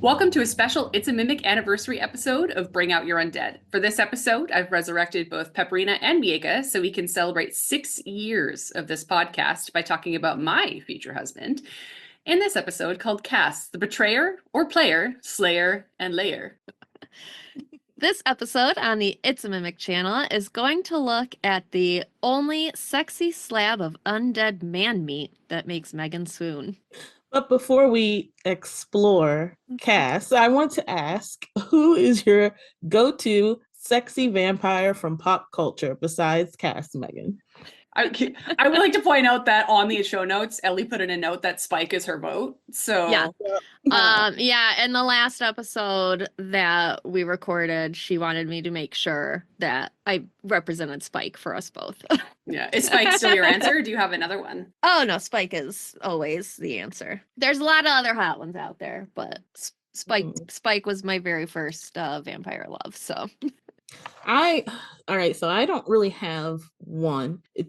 Welcome to a special It's a Mimic anniversary episode of Bring Out Your Undead. For this episode, I've resurrected both Pepperina and Miaca so we can celebrate 6 years of this podcast by talking about my future husband in this episode called Cass, the Betrayer or Player, Slayer, and Layer. This episode on the It's a Mimic channel is going to look at the only sexy slab of undead man meat that makes Megan swoon. But before we explore Cass, I want to ask, who is your go-to sexy vampire from pop culture besides Cass, Megan? I would like to point out that on the show notes, Ellie put in a note that Spike is her vote. So yeah, in the last episode that we recorded, she wanted me to make sure that I represented Spike for us both. Yeah. Is Spike still your answer? Or do you have another one? Oh no, Spike is always the answer. There's a lot of other hot ones out there, but Spike was my very first vampire love, so All right, so I don't really have one. So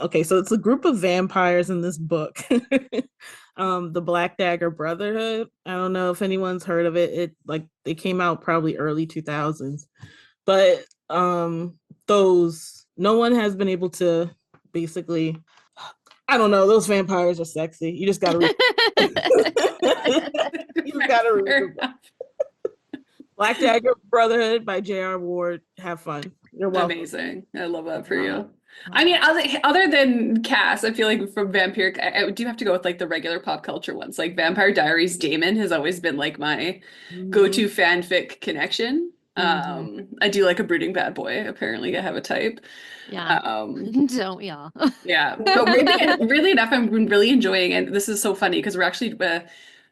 it's a group of vampires in this book. The Black Dagger Brotherhood. I don't know if anyone's heard of it. They came out probably early 2000s. But no one has been able to basically, I don't know, those vampires are sexy. You just gotta read. Read. Black Dagger Brotherhood by J.R. Ward. Have fun. You're welcome. Amazing. I love that for you. I mean, other than Cass, I feel like from Vampiric, I do have to go with like the regular pop culture ones. Like Vampire Diaries Damon has always been like my go-to fanfic connection. I do like a brooding bad boy. Apparently I have a type. Yeah. Don't y'all? Yeah. But really enough, I'm really enjoying, and this is so funny because we're actually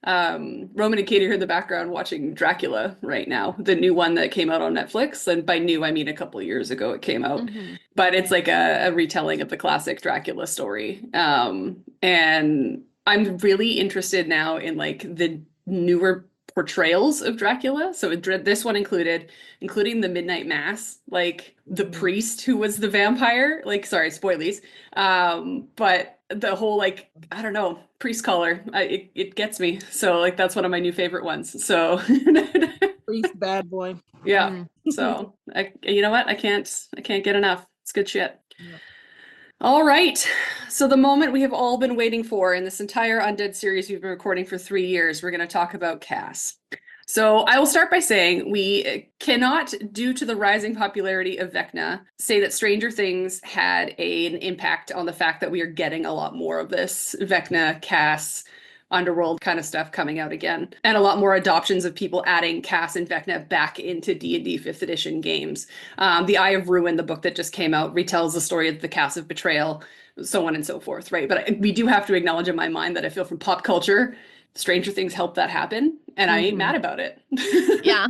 Roman and Katie are in the background watching Dracula right now, the new one that came out on Netflix. And by new, I mean a couple of years ago it came out. But it's like a retelling of the classic Dracula story. And I'm really interested now in like the newer portrayals of Dracula. So this one including the Midnight Mass, like the priest who was the vampire, like, sorry, spoilies. But the whole, like, I don't know, priest collar, it gets me. So like, that's one of my new favorite ones. So Priest bad boy. Yeah. So you know what? I can't get enough. It's good shit. Yeah. All right. So the moment we have all been waiting for in this entire Undead series we've been recording for 3 years, we're going to talk about Cass. So I will start by saying we cannot, due to the rising popularity of Vecna, say that Stranger Things had an impact on the fact that we are getting a lot more of this Vecna, Cass, underworld kind of stuff coming out again, and a lot more adoptions of people adding Cass and Vecna back into D&D 5th edition games. The Eye of Ruin, the book that just came out, retells the story of the Cass of Betrayal, so on and so forth, right? But we do have to acknowledge in my mind that I feel from pop culture, Stranger Things helped that happen, and I ain't mad about it. Yeah.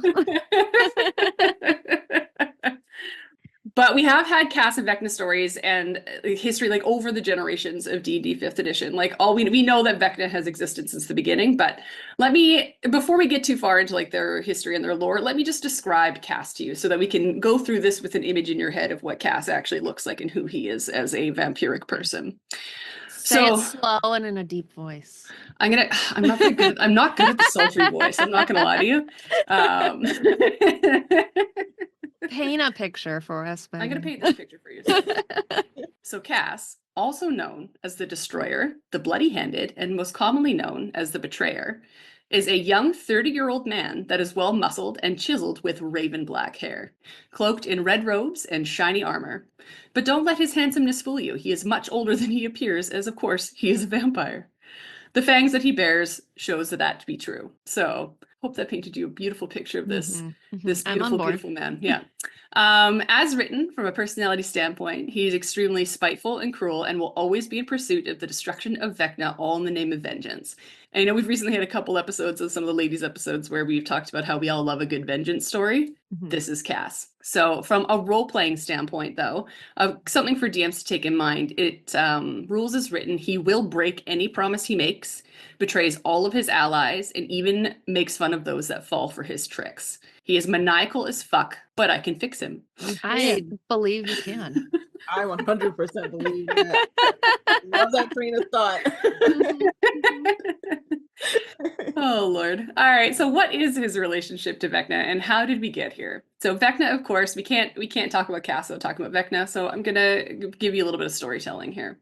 But we have had Cass and Vecna stories and history like over the generations of D&D 5th edition. Like we know that Vecna has existed since the beginning, but before we get too far into like their history and their lore, let me just describe Cass to you so that we can go through this with an image in your head of what Cass actually looks like and who he is as a vampiric person. Say it slow and in a deep voice. I'm not good at the sultry voice. I'm not gonna lie to you. Paint a picture for us, Ben. I'm going to paint this picture for you. So Cass, also known as the Destroyer, the Bloody-Handed, and most commonly known as the Betrayer, is a young 30-year-old man that is well-muscled and chiseled with raven black hair, cloaked in red robes and shiny armor. But don't let his handsomeness fool you. He is much older than he appears, as of course he is a vampire. The fangs that he bears shows that to be true. So hope that painted you a beautiful picture of this beautiful man. Yeah. As written from a personality standpoint, he is extremely spiteful and cruel and will always be in pursuit of the destruction of Vecna, all in the name of vengeance. And I know we've recently had a couple episodes of some of the ladies' episodes where we've talked about how we all love a good vengeance story. This is Cass. So from a role-playing standpoint, though, something for DMs to take in mind, rules is written, he will break any promise he makes, betrays all of his allies, and even makes fun of those that fall for his tricks. He is maniacal as fuck, but I can fix him. I believe you can. I 100% believe that. Love that train of thought. Oh Lord. All right. So what is his relationship to Vecna and how did we get here? So Vecna, of course, we can't talk about Cass without talking about Vecna. So I'm gonna give you a little bit of storytelling here.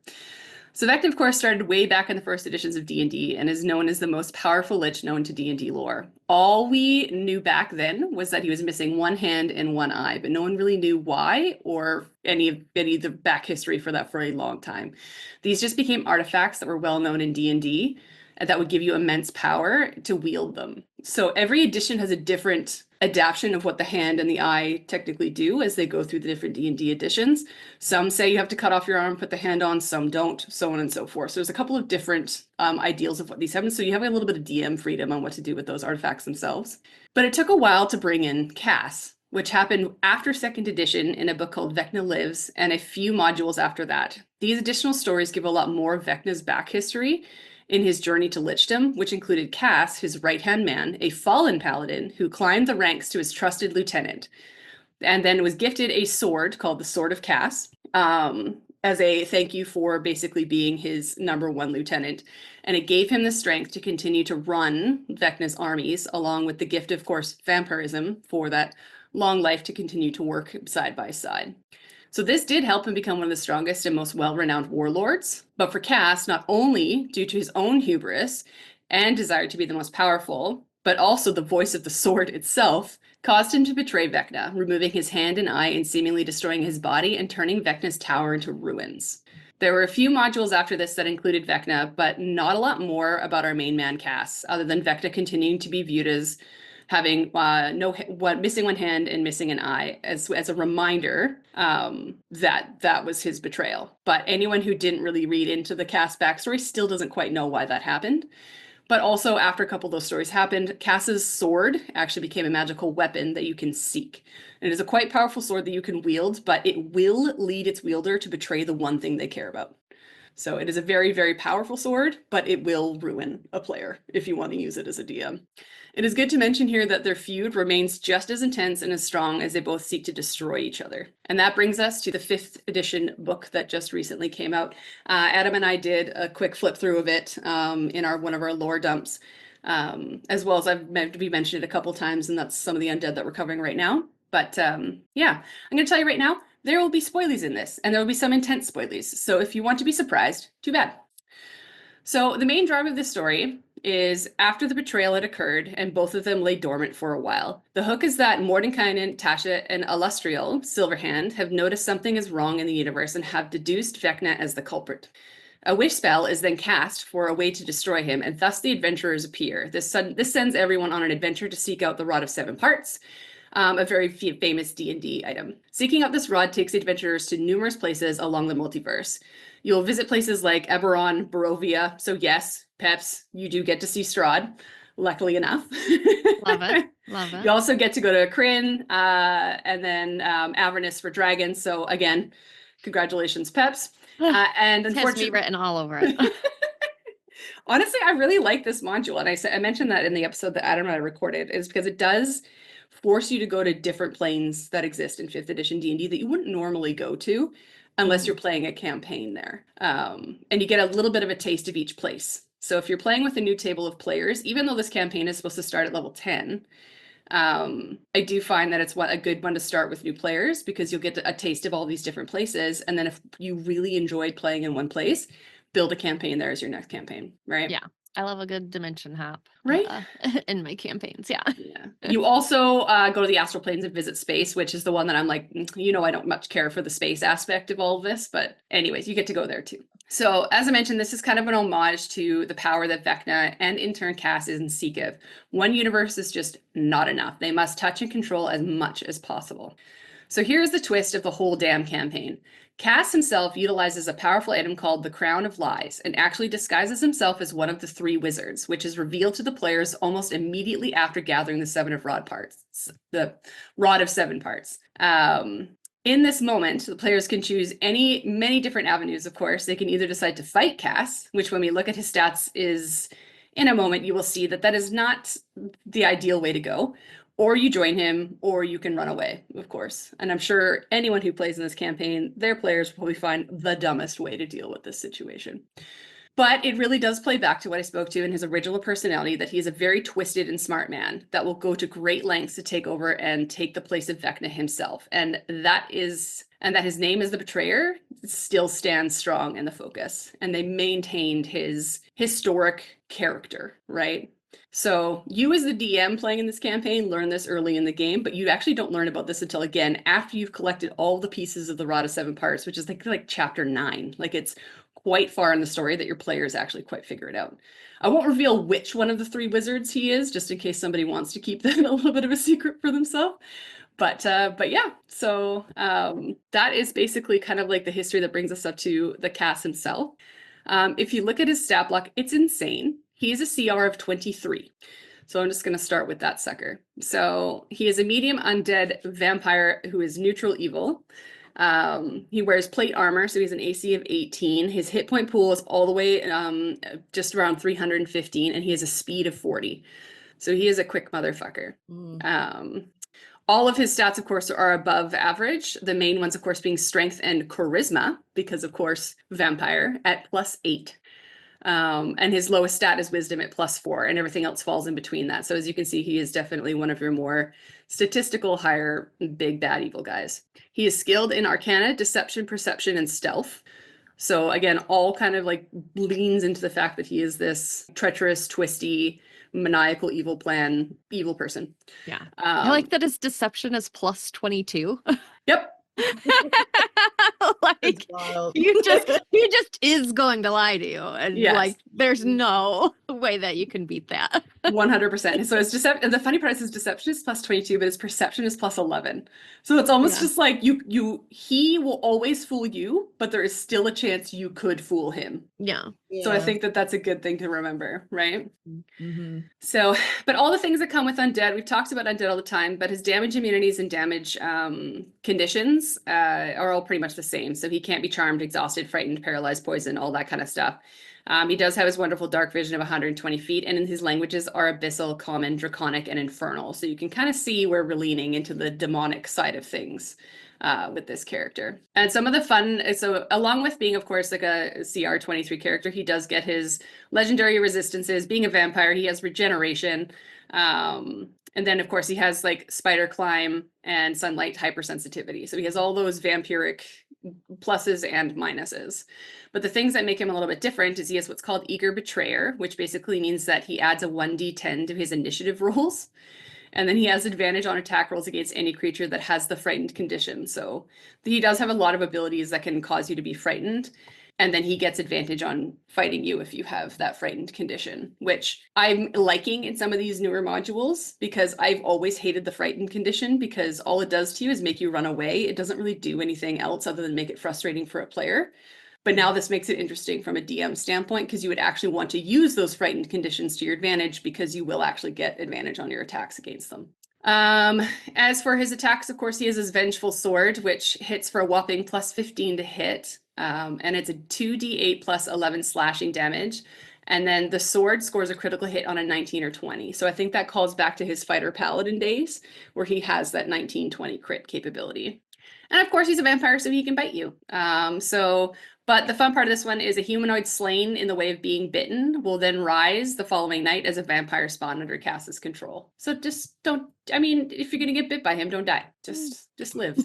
So Vecna, of course, started way back in the first editions of D&D and is known as the most powerful lich known to D&D lore. All we knew back then was that he was missing one hand and one eye, but no one really knew why or any of the back history for that for a long time. These just became artifacts that were well known in D&D that would give you immense power to wield them. So every edition has a different adaptation of what the hand and the eye technically do as they go through the different D&D editions. Some say you have to cut off your arm, put the hand on, some don't, so on and so forth. So there's a couple of different ideals of what these have. So you have a little bit of DM freedom on what to do with those artifacts themselves. But it took a while to bring in Cass, which happened after second edition in a book called Vecna Lives and a few modules after that. These additional stories give a lot more of Vecna's back history in his journey to lichdom, which included Cass, his right-hand man, a fallen paladin who climbed the ranks to his trusted lieutenant, and then was gifted a sword called the Sword of Cass, as a thank you for basically being his #1 lieutenant. And it gave him the strength to continue to run Vecna's armies, along with the gift, of course, vampirism for that long life to continue to work side by side. So this did help him become one of the strongest and most well-renowned warlords. But for Cass, not only due to his own hubris and desire to be the most powerful, but also the voice of the sword itself, caused him to betray Vecna, removing his hand and eye and seemingly destroying his body and turning Vecna's tower into ruins. There were a few modules after this that included Vecna, but not a lot more about our main man Cass, other than Vecna continuing to be viewed as having missing one hand and missing an eye as a reminder that was his betrayal. But anyone who didn't really read into the Cass backstory still doesn't quite know why that happened. But also, after a couple of those stories happened, Cass's sword actually became a magical weapon that you can seek. It is a quite powerful sword that you can wield, but it will lead its wielder to betray the one thing they care about. So it is a very, very powerful sword, but it will ruin a player if you want to use it as a DM. It is good to mention here that their feud remains just as intense and as strong as they both seek to destroy each other. And that brings us to the 5th edition book that just recently came out. Adam and I did a quick flip through of it in one of our lore dumps, as well as I've mentioned it a couple times, and that's some of the undead that we're covering right now. But yeah, I'm going to tell you right now, there will be spoilies in this, and there will be some intense spoilies. So if you want to be surprised, too bad. So the main drive of this story is after the betrayal had occurred and both of them lay dormant for a while. The hook is that Mordenkainen, Tasha, and Illustrial, Silverhand, have noticed something is wrong in the universe and have deduced Vecna as the culprit. A wish spell is then cast for a way to destroy him, and thus the adventurers appear. This sends everyone on an adventure to seek out the Rod of 7 Parts, a very famous D&D item. Seeking out this rod takes adventurers to numerous places along the multiverse. You'll visit places like Eberron, Barovia. So yes, Peps, you do get to see Strahd, luckily enough. Love it. Love it. You also get to go to Kryn, and then Avernus for dragons. So again, congratulations, Peps. And It has unfortunately, me written all over it. honestly, I really like this module, and I mentioned that in the episode that Adam and I recorded, is because it does force you to go to different planes that exist in 5th edition D&D that you wouldn't normally go to unless you're playing a campaign there. And you get a little bit of a taste of each place. So if you're playing with a new table of players, even though this campaign is supposed to start at level 10, I do find that it's a good one to start with new players because you'll get a taste of all these different places. And then if you really enjoyed playing in one place, build a campaign there as your next campaign, right? Yeah. I love a good dimension hop Right? in my campaigns. Yeah. Yeah. You also go to the astral planes and visit space, which is the one that I'm like, I don't much care for the space aspect of all of this, but anyways, you get to go there too. So as I mentioned, this is kind of an homage to the power that Vecna and in turn Cass is in seek of. One universe is just not enough. They must touch and control as much as possible. So here's the twist of the whole damn campaign. Cass himself utilizes a powerful item called the Crown of Lies and actually disguises himself as one of the 3 wizards, which is revealed to the players almost immediately after gathering the Rod of 7 Parts. In this moment, the players can choose many different avenues, of course. They can either decide to fight Cass, which when we look at his stats is, in a moment, you will see that is not the ideal way to go. Or you join him, or you can run away, of course. And I'm sure anyone who plays in this campaign, their players will probably find the dumbest way to deal with this situation. But it really does play back to what I spoke to in his original personality, that he's a very twisted and smart man that will go to great lengths to take over and take the place of Vecna himself. And that his name is the Betrayer still stands strong in the focus. And they maintained his historic character, right? So you as the DM playing in this campaign learn this early in the game, but you actually don't learn about this until, again, after you've collected all the pieces of the Rod of Seven Parts, which is like chapter 9. Like, it's quite far in the story that your players actually quite figure it out. I won't reveal which one of the 3 wizards he is, just in case somebody wants to keep that a little bit of a secret for themselves. But yeah, so that is basically kind of like the history that brings us up to the cast himself. If you look at his stat block, it's insane. He is a CR of 23. So I'm just going to start with that sucker. So he is a medium undead vampire who is neutral evil. He wears plate armor, so he's an AC of 18. His hit point pool is all the way just around 315, and he has a speed of 40. So he is a quick motherfucker. All of his stats, of course, are above average. The main ones, of course, being strength and charisma, because, of course, vampire at +8. And his lowest stat is wisdom at +4, and everything else falls in between that. So as you can see, he is definitely one of your more statistical, higher, big, bad, evil guys. He is skilled in Arcana, Deception, Perception, and Stealth. So again, all kind of like leans into the fact that he is this treacherous, twisty, maniacal, evil person. Yeah. I like that his deception is +22. Yep. Like he just is going to lie to you, and like there's no way that you can beat that. 100%. So his deception, the funny part is his deception is +22, but his perception is +11. So it's almost just like he will always fool you, but there is still a chance you could fool him. Yeah. So I think that that's a good thing to remember, right? So, but all the things that come with undead, we've talked about undead all the time, but his damage immunities and damage conditions are all pretty much the same. So he can't be charmed, exhausted, frightened, paralyzed, poisoned, all that kind of stuff. He does have his wonderful dark vision of 120 feet, and in his languages are abyssal, common, draconic, and infernal. So you can kind of see where we're leaning into the demonic side of things with this character. And some of the fun, so along with being, of course, like a CR 23 character, he does get his legendary resistances. Being a vampire, he has regeneration. And then, of course, he has like spider climb and sunlight hypersensitivity. So he has all those vampiric pluses and minuses. But the things that make him a little bit different is he has what's called Eager Betrayer, which basically means that he adds a 1d10 to his initiative rolls. And then he has advantage on attack rolls against any creature that has the frightened condition. So he does have a lot of abilities that can cause you to be frightened. And then he gets advantage on fighting you if you have that frightened condition, which I'm liking in some of these newer modules, because I've always hated the frightened condition, because all it does to you is make you run away. It doesn't really do anything else other than make it frustrating for a player. But now this makes it interesting from a DM standpoint, because you would actually want to use those frightened conditions to your advantage, because you will actually get advantage on your attacks against them. As for his attacks, of course, he has his Vengeful Sword, which hits for a whopping +15 to hit. And it's a 2d8 + 11 slashing damage. And then the sword scores a critical hit on a 19 or 20. So I think that calls back to his fighter paladin days, where he has that 19-20 crit capability. And of course, he's a vampire, so he can bite you. But the fun part of this one is a humanoid slain in the way of being bitten will then rise the following night as a vampire spawn under Cass's control. So just don't, I mean, if you're going to get bit by him, don't die. Just live.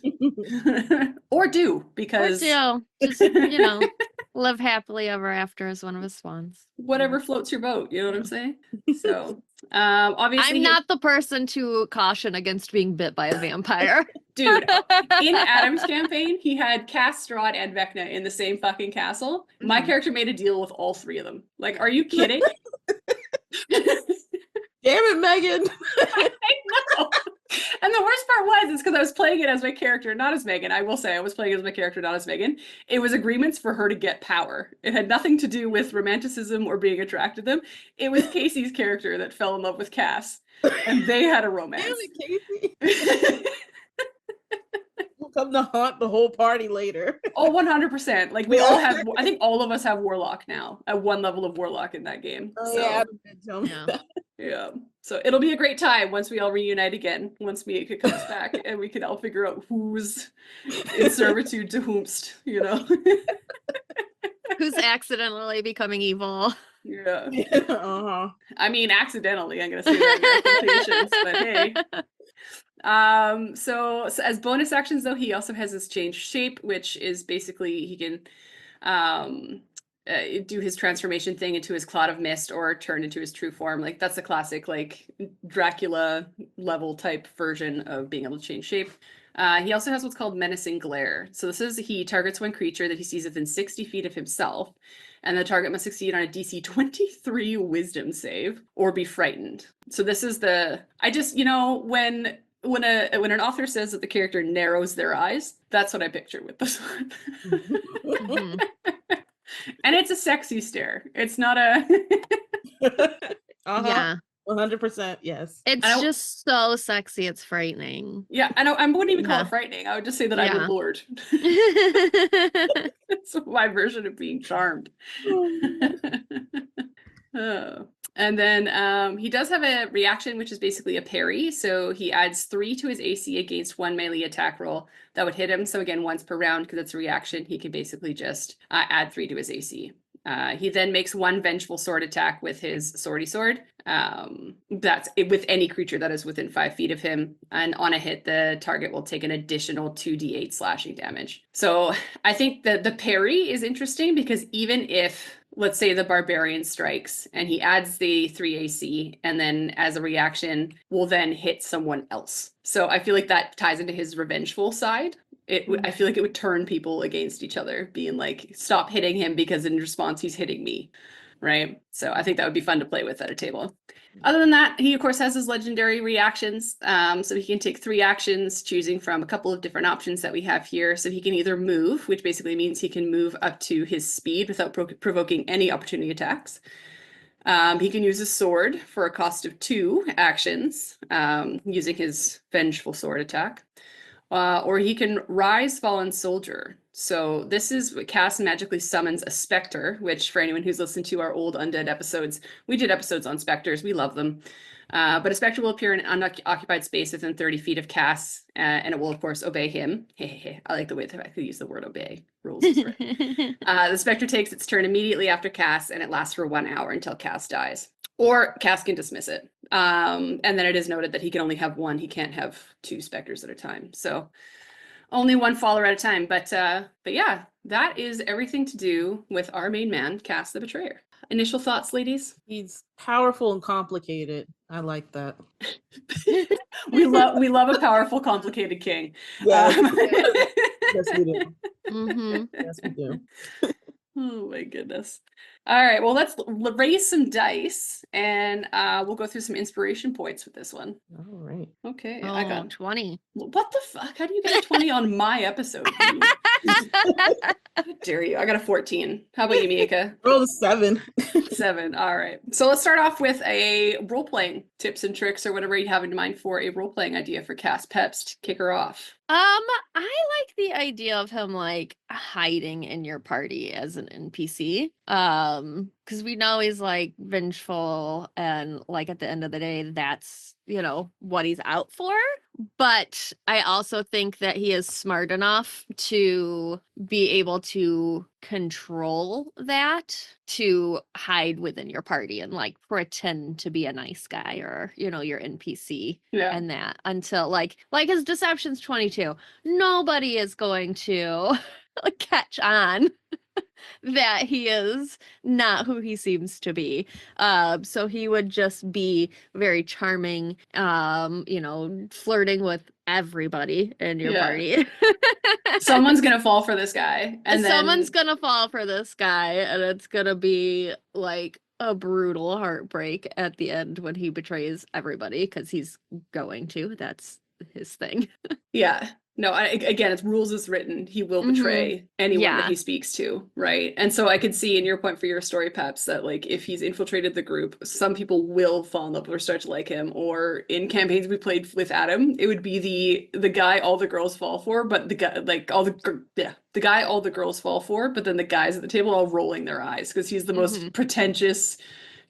Or do, because... Or do. Just, live happily ever after as one of his swans. Whatever floats your boat, you know what I'm saying? So, obviously... I'm not the person to caution against being bit by a vampire. Dude, in Adam's campaign, he had Cass, Strahd, and Vecna in the same fucking castle. My character made a deal with all 3 of them. Like, are you kidding? Damn it, Megan. I know. And the worst part was, because I was playing it as my character, not as Megan. I will say I was playing as my character, not as Megan. It was agreements for her to get power. It had nothing to do with romanticism or being attracted to them. It was Casey's character that fell in love with Cass, and they had a romance. Damn it, Casey. We'll come to haunt the whole party later. Oh, 100%. Like, we all have, I think all of us have Warlock now, at one level of Warlock in that game. Oh, so, yeah, Adam did tell me that. Yeah. So it'll be a great time once we all reunite again, once Miaca comes back, and we can all figure out who's in servitude to whomst, Who's accidentally becoming evil. Yeah. Uh-huh. I mean, accidentally, I'm gonna say that in air quotations, but hey. So as bonus actions though, he also has this change shape, which is basically he can do his transformation thing into his cloud of mist or turn into his true form. Like that's a classic like Dracula level type version of being able to change shape. He also has what's called menacing glare. So this is he targets one creature that he sees within 60 feet of himself, and the target must succeed on a DC 23 wisdom save or be frightened. So this is the when an author says that the character narrows their eyes, that's what I picture with this one. Mhm. And it's a sexy stare. It's not a Uh-huh. Yeah. 100%, yes. It's I don't- just so sexy. It's frightening. yeah, I wouldn't even call Yeah. it frightening. I would just say that I'm Yeah. allured. It's my version of being charmed. Oh. And then he does have a reaction, which is basically a parry. So he adds 3 to his AC against one melee attack roll that would hit him. So again, once per round, because it's a reaction, he can basically just add 3 to his AC. He then makes 1 vengeful sword attack with his swordy sword. That's with any creature that is within 5 feet of him. And on a hit, the target will take an additional 2d8 slashing damage. So I think that the parry is interesting because even if, let's say, the barbarian strikes and he adds the 3 AC and then as a reaction will then hit someone else. So I feel like that ties into his revengeful side. I feel like it would turn people against each other, being like, stop hitting him because in response he's hitting me, right? So I think that would be fun to play with at a table. Other than that, he of course has his legendary reactions. So he can take 3 actions, choosing from a couple of different options that we have here. So he can either move, which basically means he can move up to his speed without provoking any opportunity attacks. He can use a sword for a cost of 2 actions, using his vengeful sword attack. Or he can rise fallen soldier. So this is what casts and magically summons a specter, which for anyone who's listened to our old Undead episodes, we did episodes on specters. We love them. But a specter will appear in an unoccupied space within 30 feet of Cass, and it will, of course, obey him. I like the way that I could use the word obey. Rules is written. The specter takes its turn immediately after Cass, and it lasts for 1 hour until Cass dies. Or Cass can dismiss it. And then it is noted that he can only have 1. He can't have 2 specters at a time. So only 1 follower at a time. But yeah, that is everything to do with our main man, Cass the Betrayer. Initial thoughts, ladies? He's powerful and complicated. I like that. We love a powerful, complicated king. Yes, Um, yes we do. Mhm. Yes, we do. Oh my goodness. All right, well, let's raise some dice and we'll go through some inspiration points with this one. All right. Okay, I Oh, got 20. what the fuck? How do you get a 20 on my episode? How dare you? I got a 14. How about you, Miaca? Roll a 7. 7. All right. So let's start off with a role-playing tips and tricks or whatever you have in mind for a role-playing idea for Cass Peps to kick her off. I like the idea of him like hiding in your party as an NPC. Because we know he's like vengeful and like at the end of the day, that's what he's out for. But I also think that he is smart enough to be able to control that, to hide within your party and like pretend to be a nice guy or your NPC. Yeah. And that until like his deception's 22. Nobody is going to catch on that he is not who he seems to be. So he would just be very charming, flirting with everybody in your Yeah. party. Someone's gonna fall for this guy. And Someone's then gonna fall for this guy, and it's gonna be like a brutal heartbreak at the end when he betrays everybody, because he's going to. That's his thing. yeah. No, again, it's rules is written. He will betray anyone that Yeah. he speaks to, right? And so I could see in your point for your story, Peps, that like if he's infiltrated the group, some people will fall in love or start to like him. Or in campaigns we played with Adam, it would be the guy all the girls fall for, but the guy the guy all the girls fall for, but then the guys at the table all rolling their eyes because he's the most pretentious,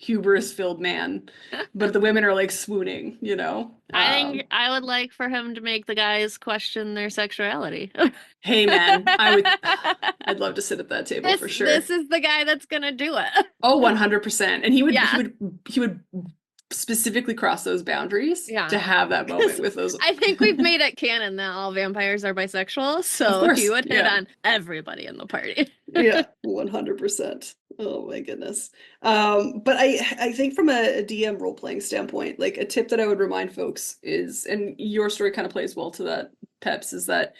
hubris-filled man, but the women are like swooning, you know? I think I would like for him to make the guys question their sexuality. Hey man, I'd love to sit at that table for sure. This is the guy that's gonna do it. Oh, 100%. And Yeah. he would specifically cross those boundaries Yeah. to have that moment with those. I think we've made it canon that all vampires are bisexual, so course, he would hit yeah. on everybody in the party. Yeah, 100%. Oh my goodness. But I think from a DM role playing standpoint, like a tip that I would remind folks is, and your story kind of plays well to that, Peps, is that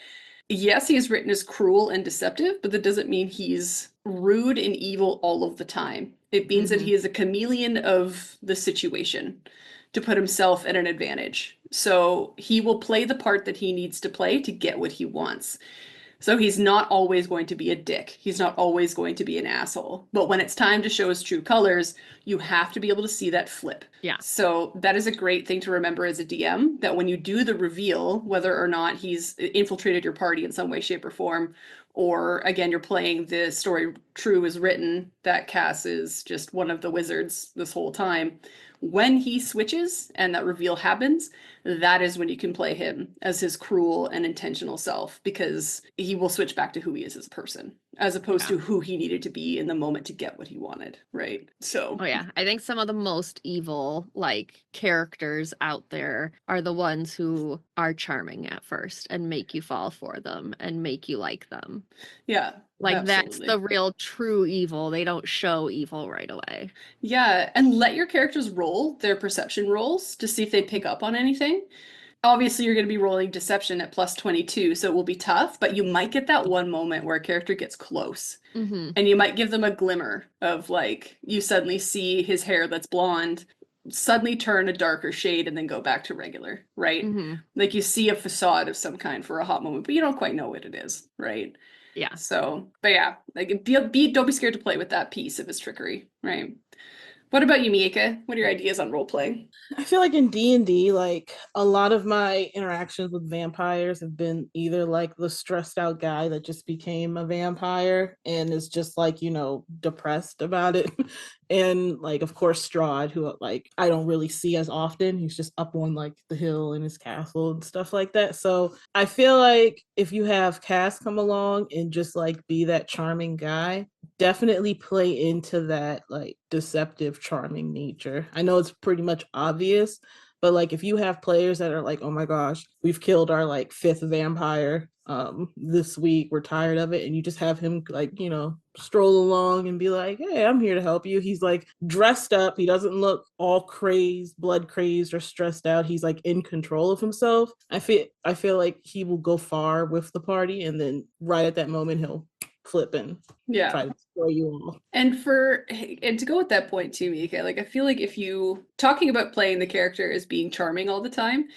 yes, he is written as cruel and deceptive, but that doesn't mean he's rude and evil all of the time. It means that he is a chameleon of the situation to put himself at an advantage. So he will play the part that he needs to play to get what he wants. So he's not always going to be a dick. He's not always going to be an asshole. But when it's time to show his true colors, you have to be able to see that flip. Yeah. So that is a great thing to remember as a DM, that when you do the reveal, whether or not he's infiltrated your party in some way, shape, or form, or again, you're playing the story true as written, that Cass is just one of the wizards this whole time. When he switches and that reveal happens, that is when you can play him as his cruel and intentional self, because he will switch back to who he is as a person, as opposed to who he needed to be in the moment to get what he wanted, right? So Oh yeah, I think some of the most evil like characters out there are the ones who are charming at first and make you fall for them and make you like them. yeah, Like that's absolutely. the real true evil. They don't show evil right away. Yeah, and let your characters roll their perception rolls to see if they pick up on anything. Obviously, you're going to be rolling deception at plus 22, so it will be tough, but you might get that one moment where a character gets close. And you might give them a glimmer of like, you suddenly see his hair that's blonde suddenly turn a darker shade and then go back to regular, right? Like you see a facade of some kind for a hot moment, but you don't quite know what it is, right? Yeah. So, but yeah, like don't be scared to play with that piece of his trickery, right? What about you, Miaca? What are your ideas on role playing? I feel like in D&D, like a lot of my interactions with vampires have been either like the stressed out guy that just became a vampire and is just like, you know, depressed about it. And like, of course, Strahd, who like I don't really see as often. He's just up on like the hill in his castle and stuff like that. So I feel like if you have Cass come along and just like be that charming guy, definitely play into that like deceptive, charming nature. I know it's pretty much obvious, but like if you have players that are like, oh my gosh, we've killed our like fifth vampire this week, we're tired of it, and you just have him like, you know, stroll along and be like, hey, I'm here to help you. He's like dressed up, he doesn't look all crazed, blood crazed or stressed out. He's like in control of himself. I feel like he will go far with the party, and then right at that moment he'll flip and try to destroy you all. And to go with that point too, Mika, like I feel like if you talking about playing the character as being charming all the time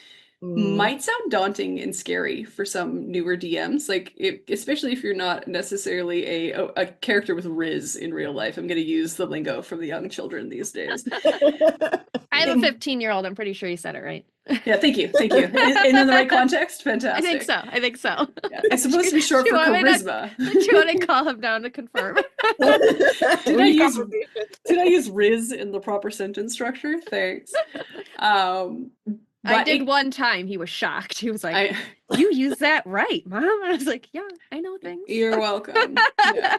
might sound daunting and scary for some newer DMs, like especially if you're not necessarily a character with Riz in real life. I'm going to use the lingo from the young children these days. I have a 15-year-old. I'm pretty sure you said it right. Yeah, thank you. And in the right I fantastic. think so. Yeah, it's supposed to be short for charisma. Do you want to call him down to confirm? Did I use Riz in the proper sentence structure? Thanks. I did one time. He was shocked. He was like, you use that right, Mom. I was like, yeah, I know things. You're welcome. Yeah.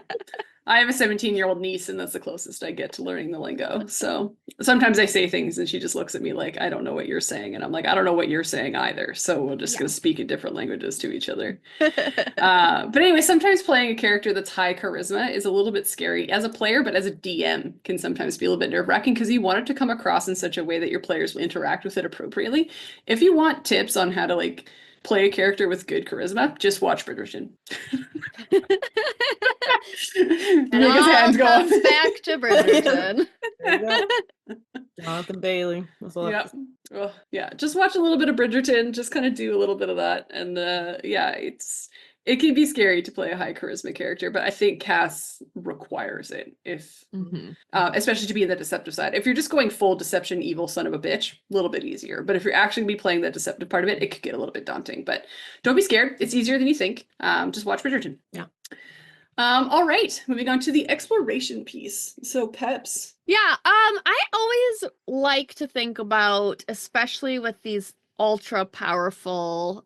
I have a 17-year-old niece, and that's the closest I get to learning the lingo. So sometimes I say things and she just looks at me like, I don't know what you're saying. And I'm like, I don't know what you're saying either. So we're just going to speak in different languages to each other. But anyway, sometimes playing a character that's high charisma is a little bit scary as a player, but as a DM can sometimes be a little bit nerve-wracking because you want it to come across in such a way that your players will interact with it appropriately. If you want tips on how to like play a character with good charisma, just watch Bridgerton. And all comes back to Bridgerton. Jonathan Bailey. Yeah, just watch a little bit of Bridgerton, just kind of do a little bit of that, and it can be scary to play a high charisma character, but I think Cass requires it, especially to be in the deceptive side. If you're just going full deception, evil son of a bitch, a little bit easier. But if you're actually going to be playing that deceptive part of it, it could get a little bit daunting. But don't be scared. It's easier than you think. Just watch Bridgerton. Yeah. All right, moving on to the exploration piece. So Peps. Yeah, I always like to think about, especially with these ultra powerful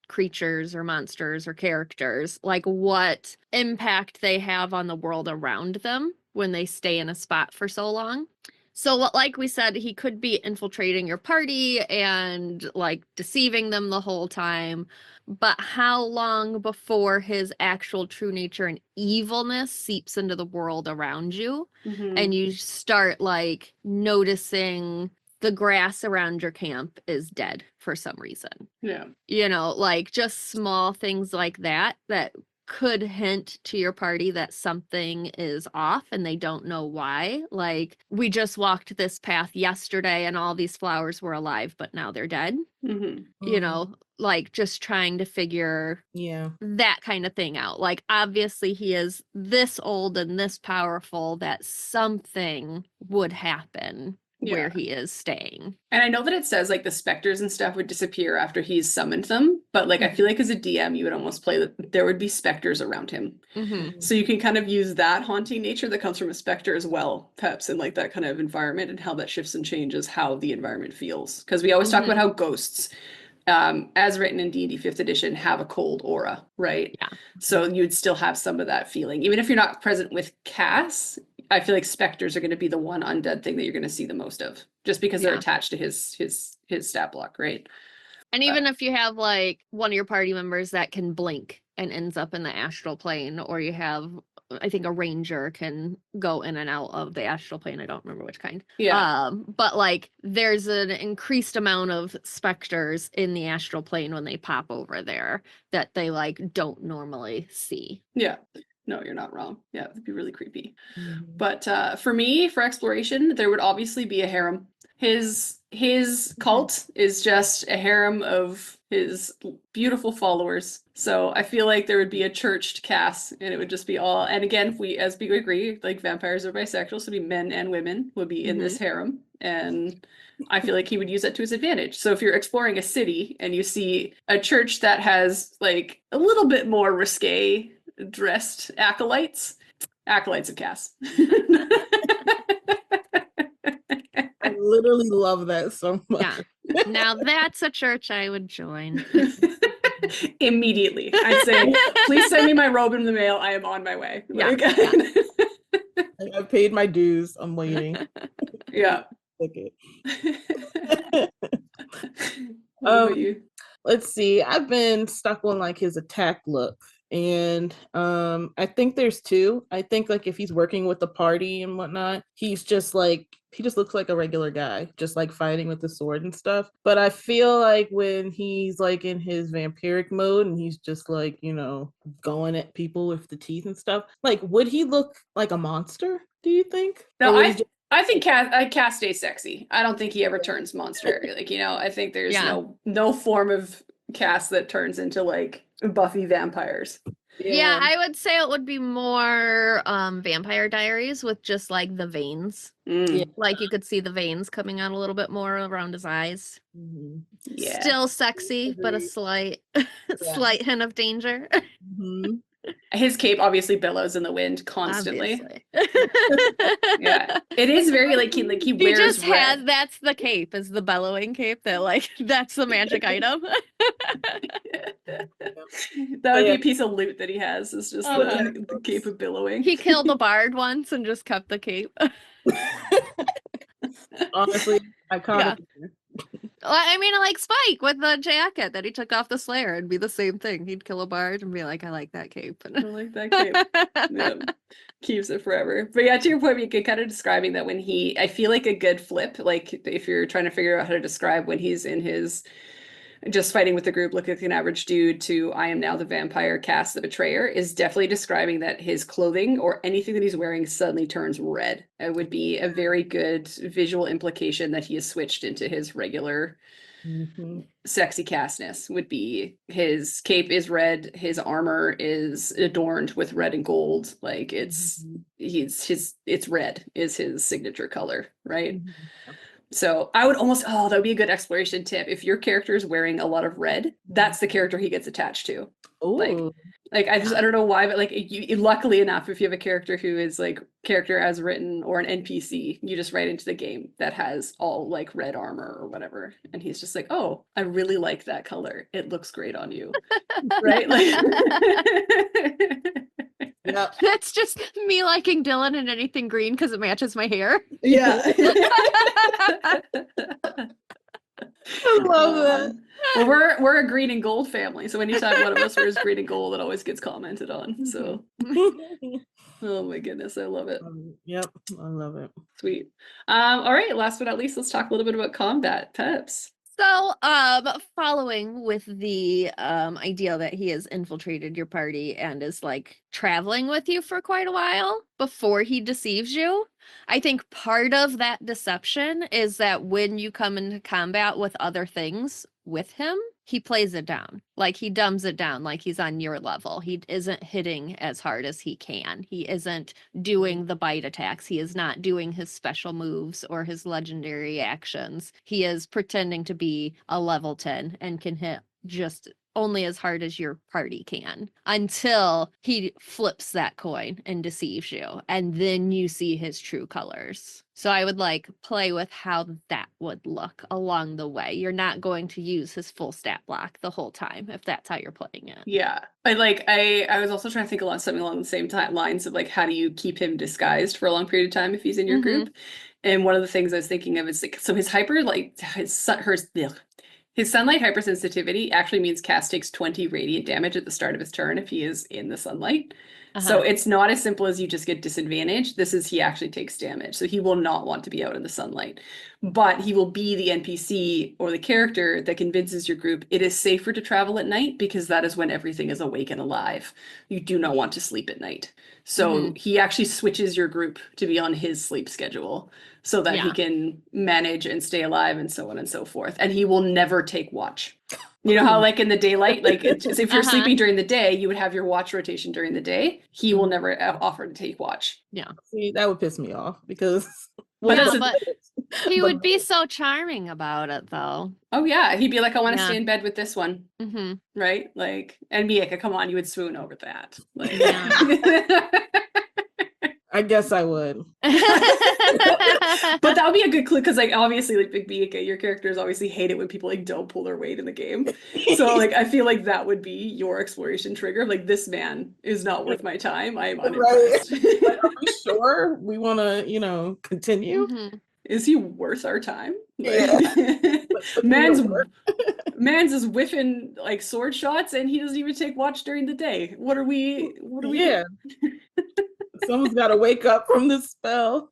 creatures or monsters or characters, like what impact they have on the world around them when they stay in a spot for so long. So like we said, he could be infiltrating your party and like deceiving them the whole time. But how long before his actual true nature and evilness seeps into the world around you? And you start like noticing the grass around your camp is dead for some reason. Yeah. You know, like just small things like that that could hint to your party that something is off and they don't know why. Like, we just walked this path yesterday and all these flowers were alive, but now they're dead. You know, like just trying to figure that kind of thing out. Like, obviously he is this old and this powerful that something would happen where he is staying. And I know that it says like the specters and stuff would disappear after he's summoned them, but like I feel like as a DM you would almost play that there would be specters around him. So you can kind of use that haunting nature that comes from a specter as well, Peps, and like that kind of environment and how that shifts and changes how the environment feels. Because we always talk about how ghosts, as written in D&D 5th edition, have a cold aura, right? Yeah. So you'd still have some of that feeling. Even if you're not present with Cass, I feel like specters are going to be the one undead thing that you're going to see the most of, just because they're attached to his stat block, right? And even if you have like one of your party members that can blink and ends up in the astral plane, or you have, I think a ranger can go in and out of the astral plane. I don't remember which kind. But like there's an increased amount of specters in the astral plane when they pop over there that they like don't normally see. Yeah. No, you're not wrong. Yeah, it'd be really creepy. But for me, for exploration, there would obviously be a harem. His cult is just a harem of his beautiful followers. So I feel like there would be a churched Cass, and it would just be all. And again, if we, as we agree, like vampires are bisexual, so it'd be men and women would be in this harem, and I feel like he would use that to his advantage. So if you're exploring a city and you see a church that has like a little bit more risque dressed acolytes of Cass. I literally love that so much. Yeah. Now that's a church I would join. Immediately. I'd say, please send me my robe in the mail. I am on my way. Yeah. Like, I've paid my dues. I'm waiting. Yeah. Okay. What about you? Let's see. I've been stuck on like his attack look. And I think there's two. I think like if he's working with the party and whatnot, he's just like, he just looks like a regular guy, just like fighting with the sword and stuff. But I feel like when he's like in his vampiric mode and he's just like, you know, going at people with the teeth and stuff, like would he look like a monster, do you think? No, I think Cass stays sexy. I don't think he ever turns monster. Like, you know, I think there's no form of Cass that turns into like Buffy vampires. Yeah, I would say it would be more Vampire Diaries with just like the veins. Like you could see the veins coming out a little bit more around his eyes. Yeah. Still sexy, but a slight hint of danger. His cape obviously billows in the wind constantly. Obviously. Yeah, it is very like he wears just red. had that's the cape, is the bellowing cape that like that's the magic item. That would be a piece of loot that he has. It's just the cape of billowing. He killed a bard once and just kept the cape. Honestly, iconic. Yeah. I mean, like Spike with the jacket that he took off the Slayer, it'd be the same thing. He'd kill a bard and be like, I like that cape. I like that cape. Yeah. Keeps it forever. But yeah, to your point, you could kind of describing that when I feel like a good flip, like if you're trying to figure out how to describe when he's in his just fighting with the group, look like an average dude, to I am now the vampire, Cass the betrayer, is definitely describing that his clothing or anything that he's wearing suddenly turns red. It would be a very good visual implication that he has switched into his regular sexy Cassness. Would be his cape is red, his armor is adorned with red and gold. Like it's red is his signature color, right? So I would almost, that would be a good exploration tip. If your character is wearing a lot of red, that's the character he gets attached to. Ooh. Like Like I don't know why, but like luckily enough, if you have a character who is like character as written or an NPC, you just write into the game that has all like red armor or whatever, and he's just like, oh, I really like that color. It looks great on you, right? Like, Yep. It's just me liking Dylan and anything green because it matches my hair. Yeah. I love that. Well, we're a green and gold family, so anytime one of us wears green and gold, it always gets commented on. So, oh my goodness, I love it. Yep, I love it. Sweet. All right, last but not least, let's talk a little bit about combat. Peps. So, following with the idea that he has infiltrated your party and is like traveling with you for quite a while before he deceives you, I think part of that deception is that when you come into combat with other things with him, he plays it down. Like he dumbs it down, like he's on your level. He isn't hitting as hard as he can. He isn't doing the bite attacks. He is not doing his special moves or his legendary actions. He is pretending to be a level 10 and can hit just only as hard as your party can until he flips that coin and deceives you. And then you see his true colors. So I would like play with how that would look along the way. You're not going to use his full stat block the whole time if that's how you're playing it. Yeah. I was also trying to think something along the same lines of like, how do you keep him disguised for a long period of time if he's in your group? And one of the things I was thinking of is like, so his his sunlight hypersensitivity actually means Cass takes 20 radiant damage at the start of his turn if he is in the sunlight. So it's not as simple as you just get disadvantage. This is he actually takes damage. So he will not want to be out in the sunlight. But he will be the NPC or the character that convinces your group it is safer to travel at night because that is when everything is awake and alive. You do not want to sleep at night. So he actually switches your group to be on his sleep schedule so that he can manage and stay alive and so on and so forth. And he will never take watch. You know how like in the daylight, like if you're sleeping during the day, you would have your watch rotation during the day. He will never offer to take watch. Yeah. See, that would piss me off because But Yeah, that's but he would be so charming about it though. Oh yeah, he'd be like, I want to Yeah. stay in bed with this one, right? Like, and Miaca, come on, you would swoon over that. Like, I guess I would. but that would be a good clue because, like, obviously, like Big Miaca, your characters obviously hate it when people like don't pull their weight in the game. So, like, I feel like that would be your exploration trigger. Like, this man is not worth my time. I am unimpressed. Like, are we sure we want to, continue? Is he worth our time? Yeah. Man's is whiffing like sword shots, and he doesn't even take watch during the day. What are we? Yeah. Someone's got to wake up from this spell.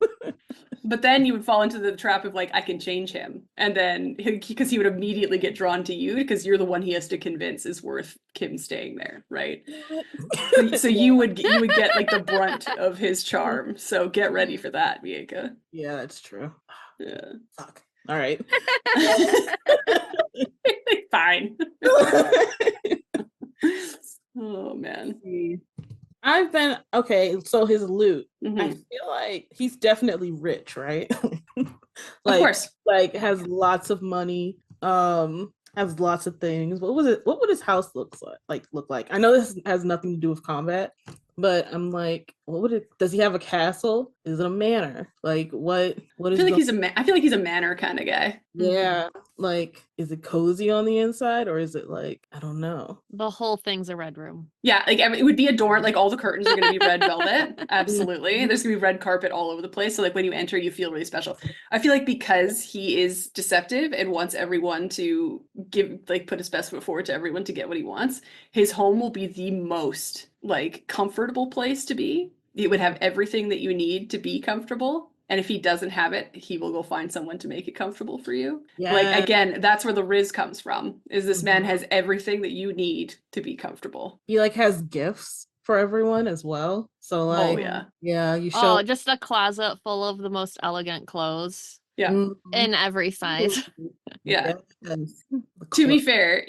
But then you would fall into the trap of like, I can change him. And then because he would immediately get drawn to you because you're the one he has to convince is worth him staying there, right? So you would get like the brunt of his charm. So get ready for that, Miaca. Yeah, that's true. Yeah. Fuck. All right. Fine. Oh man. I've been okay. So his loot, I feel like he's definitely rich, right? Of course, like has lots of money. Has lots of things. What would his house look like? I know this has nothing to do with combat, but I'm like, does he have a castle? Is it a manor? Like what is I feel like he's a manor kind of guy. Yeah. Like, is it cozy on the inside or is it like, I don't know. The whole thing's a red room. Yeah, like it would be adorned, like all the curtains are gonna be red velvet. Absolutely. There's gonna be red carpet all over the place. So like when you enter, you feel really special. I feel like because he is deceptive and wants everyone to put his best foot forward to everyone to get what he wants, his home will be the most like comfortable place to be. It would have everything that you need to be comfortable. And if he doesn't have it, he will go find someone to make it comfortable for you. Yeah. Like, again, that's where the Riz comes from, is this man has everything that you need to be comfortable. He like has gifts for everyone as well. So like, yeah, you show. Oh, just a closet full of the most elegant clothes. Yeah. In every size. Yeah. To be fair,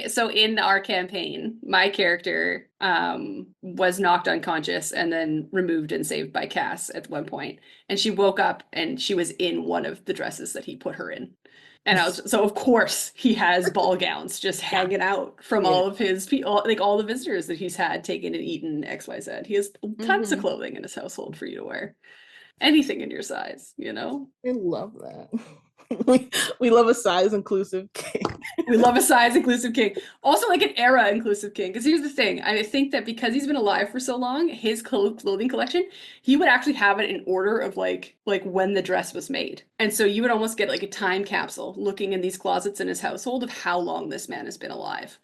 so in our campaign, my character was knocked unconscious and then removed and saved by Cass at one point. And she woke up and she was in one of the dresses that he put her in. And so of course he has ball gowns just hanging out from all of his people, like all the visitors that he's had taken and eaten XYZ. He has tons of clothing in his household for you to wear. Anything in your size, you know? I love that. We love a size inclusive king. We love a size inclusive king. Also like an era inclusive king. Because here's the thing. I think that because he's been alive for so long, his clothing collection, he would actually have it in order of like when the dress was made. And so you would almost get like a time capsule looking in these closets in his household of how long this man has been alive.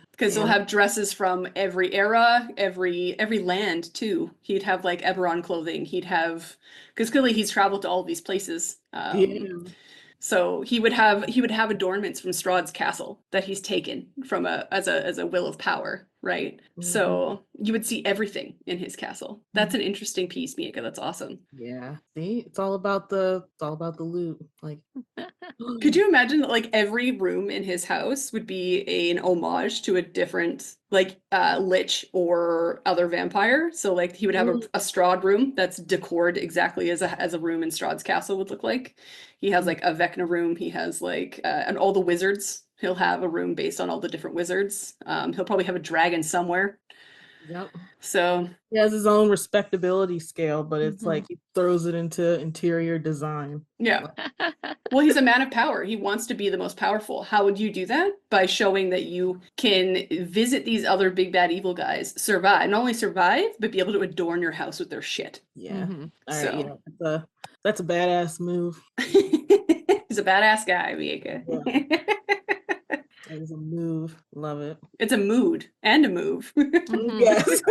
Because he'll have dresses from every era, every land too. He'd have like Eberron clothing. He'd have, because clearly he's traveled to all these places. So he would have adornments from Strahd's castle that he's taken from as a will of power, right? So you would see everything in his castle. That's an interesting piece, Miaca. That's awesome. Yeah. See, it's all about the loot. Like, could you imagine that like every room in his house would be an homage to a different like lich or other vampire? So like he would have a Strahd room that's decored exactly as a room in Strahd's castle would look like. He has like a Vecna room. He has like and all the wizards. He'll have a room based on all the different wizards. He'll probably have a dragon somewhere. Yep. So he has his own respectability scale, but it's like he throws it into interior design. Yeah. Well, he's a man of power. He wants to be the most powerful. How would you do that? By showing that you can visit these other big bad evil guys, survive, not only survive, but be able to adorn your house with their shit. Yeah. All right, yeah. That's a badass move. He's a badass guy, Miaca. Yeah. That is a move. Love it. It's a mood and a move. Yes.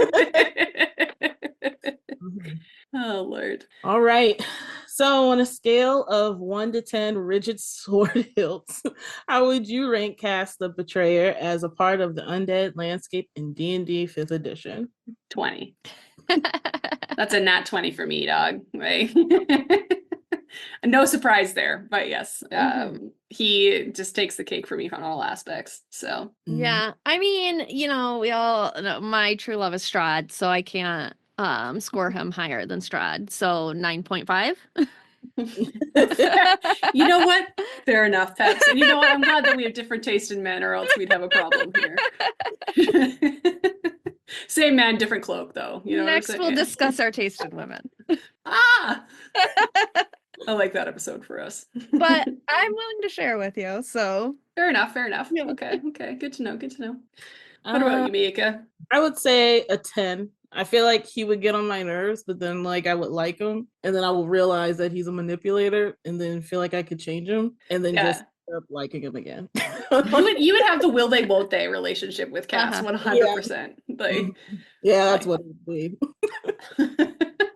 Oh, Lord. All right. So on a scale of 1 to 10 rigid sword hilts, how would you rank Cass the Betrayer as a part of the undead landscape in D&D 5th edition? 20. That's a nat 20 for me, dog. Right? No surprise there, but yes, he just takes the cake for me on all aspects. So yeah, I mean, we all know my true love is Strahd, so I can't score him higher than Strahd. So 9.5. You know what? Fair enough, Peps. And you know what? I'm glad that we have different taste in men, or else we'd have a problem here. Same man, different cloak, though. You know. Next, we'll discuss our taste in women. Ah. I like that episode for us. But I'm willing to share with you, so. Fair enough. Yeah. Okay. Good to know. What about you, Miaca? I would say a 10. I feel like he would get on my nerves, but then like I would like him, and then I will realize that he's a manipulator, and then feel like I could change him, and then just end up liking him again. you would have the will they won't they relationship with Cass 100%. Like that's what it would be.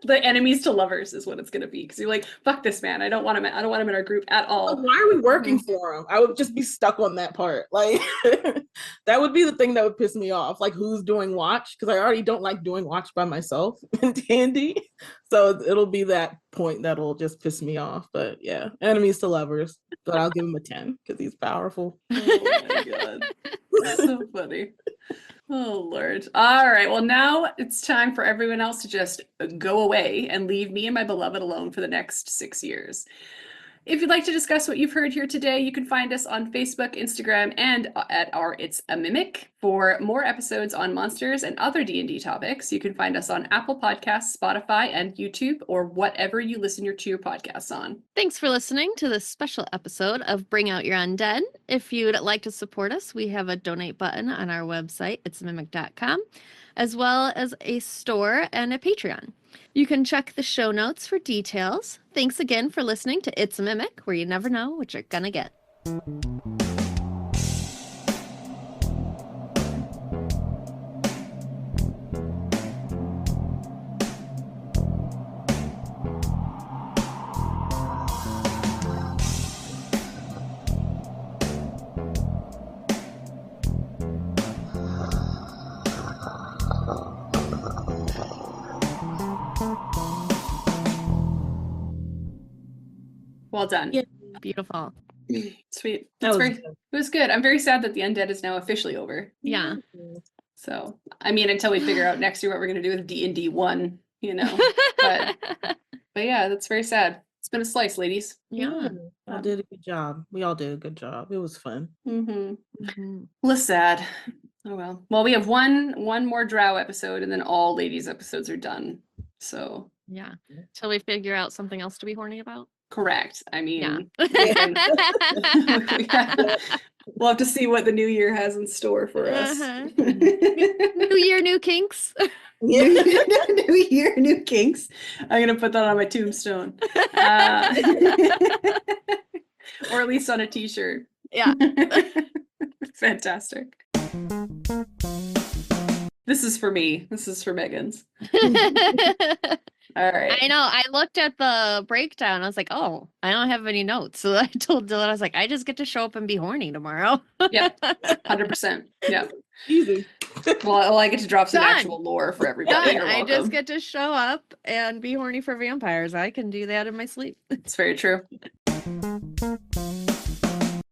The enemies to lovers is what it's gonna be, because you're like, fuck this man. I don't want him in our group at all. Like, why are we working for him? I would just be stuck on that part. Like that would be the thing that would piss me off. Like who's doing watch? Because I already don't like doing watch by myself in D&D. So it'll be that point that'll just piss me off. But yeah, enemies to lovers. But I'll give him a 10 because he's powerful. Oh my god. That's so funny. Oh, Lord. All right. Well, now it's time for everyone else to just go away and leave me and my beloved alone for the next 6 years. If you'd like to discuss what you've heard here today, you can find us on Facebook, Instagram, and at our It's a Mimic. For more episodes on monsters and other D&D topics, you can find us on Apple Podcasts, Spotify, and YouTube, or whatever you listen to your podcasts on. Thanks for listening to this special episode of Bring Out Your Undead. If you'd like to support us, we have a donate button on our website, itsamimic.com, as well as a store and a Patreon. You can check the show notes for details. Thanks again for listening to It's a Mimic, where you never know what you're gonna get. Well done. Yeah, beautiful. Sweet. It was good. I'm very sad that the Undead is now officially over. Yeah. So, I mean, until we figure out next year what we're going to do with D&D 1, but yeah, that's very sad. It's been a slice, ladies. Yeah. I did a good job. We all did a good job. It was fun. Mhm. Well, sad. Oh well. Well, we have one more drow episode, and then all ladies episodes are done. So Yeah. Till we figure out something else to be horny about. correct. I Yeah. mean, we'll have to see what the new year has in store for us. Uh-huh. New year, new kinks. New year, new kinks. I'm gonna put that on my tombstone, or at least on a T-shirt. Yeah. Fantastic. This is for me. This is for Megan's. All right. I know. I looked at the breakdown. I was like, oh, I don't have any notes. So I told Dylan, I was like, I just get to show up and be horny tomorrow. Yep. 100%. Yep. Easy. Well, I get to drop some Done. actual lore for everybody. Done. You're I welcome. just get to show up and be horny for vampires. I can do that in my sleep. It's very true.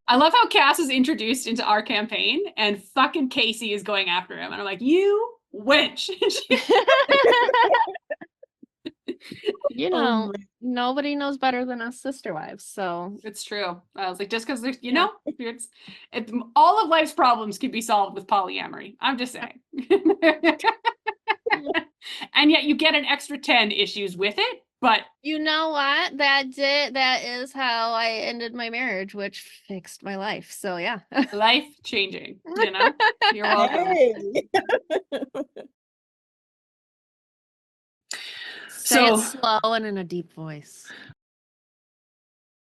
I love how Cass is introduced into our campaign and fucking Casey is going after him. And I'm like, you wench. You know, nobody knows better than us sister wives. So It's true. I was like, just because there's, it's all of life's problems could be solved with polyamory. I'm just saying. And yet you get an extra 10 issues with it. But you know what? That is how I ended my marriage, which fixed my life. So yeah. life changing, You're welcome. Hey. Say it So- slow and in a deep voice.